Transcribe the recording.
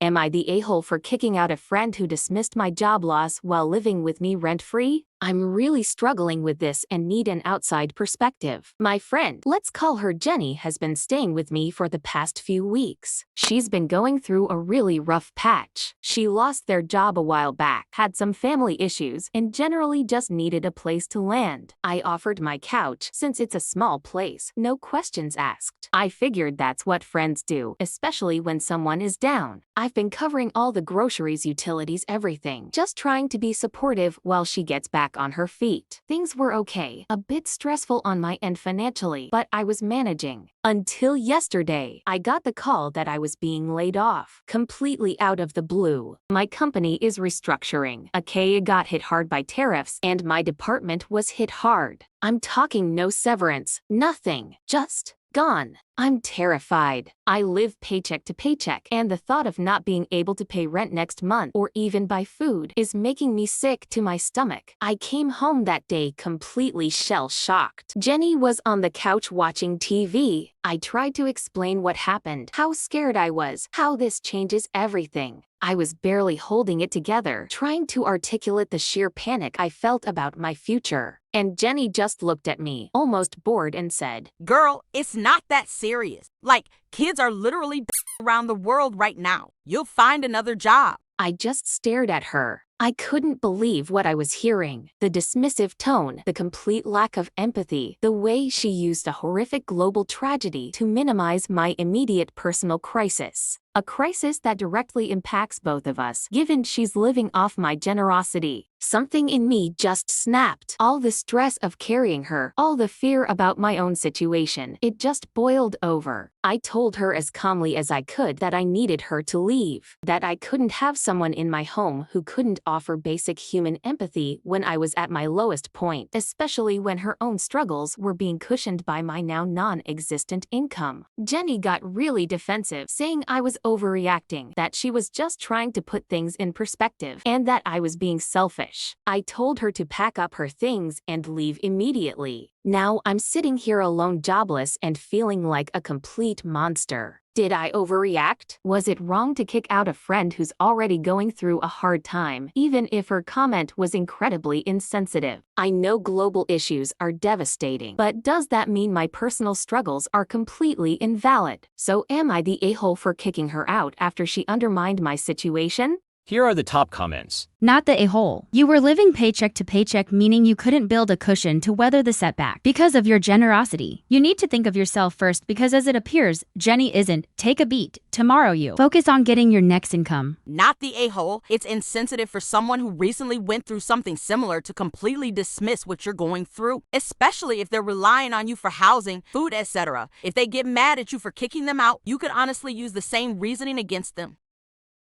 Am I the a-hole for kicking out a friend who dismissed my job loss while living with me rent-free? I'm really struggling with this and need an outside perspective. My friend, let's call her Jenny, has been staying with me for the past few weeks. She's been going through a really rough patch. She lost their job a while back, had some family issues, and generally just needed a place to land. I offered my couch since it's a small place, no questions asked. I figured that's what friends do, especially when someone is down. I've been covering all the groceries, utilities, everything, just trying to be supportive while she gets back on her feet. Things were okay, a bit stressful on my end financially, but I was managing. Until yesterday, I got the call that I was being laid off, completely out of the blue. My company is restructuring. I got hit hard by tariffs, and my department was hit hard. I'm talking no severance, nothing, just gone. I'm terrified. I live paycheck to paycheck, and the thought of not being able to pay rent next month or even buy food is making me sick to my stomach. I came home that day completely shell-shocked. Jenny was on the couch watching TV. I tried to explain what happened, how scared I was, how this changes everything. I was barely holding it together, trying to articulate the sheer panic I felt about my future. And Jenny just looked at me, almost bored, and said, "Girl, it's not that serious. Like, kids are literally around the world right now. You'll find another job." I just stared at her. I couldn't believe what I was hearing. The dismissive tone, the complete lack of empathy, the way she used a horrific global tragedy to minimize my immediate personal crisis. A crisis that directly impacts both of us, given she's living off my generosity. Something in me just snapped. All the stress of carrying her, all the fear about my own situation, it just boiled over. I told her as calmly as I could that I needed her to leave, that I couldn't have someone in my home who couldn't offer basic human empathy when I was at my lowest point, especially when her own struggles were being cushioned by my now non-existent income. Jenny got really defensive, saying I was overreacting, that she was just trying to put things in perspective, and that I was being selfish. I told her to pack up her things and leave immediately. Now I'm sitting here alone, jobless, and feeling like a complete monster. Did I overreact? Was it wrong to kick out a friend who's already going through a hard time, even if her comment was incredibly insensitive? I know global issues are devastating, but does that mean my personal struggles are completely invalid? So am I the a-hole for kicking her out after she undermined my situation? Here are the top comments. Not the a-hole. You were living paycheck to paycheck, meaning you couldn't build a cushion to weather the setback because of your generosity. You need to think of yourself first, because as it appears, Jenny isn't. Take a beat. Tomorrow you focus on getting your next income. Not the a-hole. It's insensitive for someone who recently went through something similar to completely dismiss what you're going through, especially if they're relying on you for housing, food, etc. If they get mad at you for kicking them out, you could honestly use the same reasoning against them.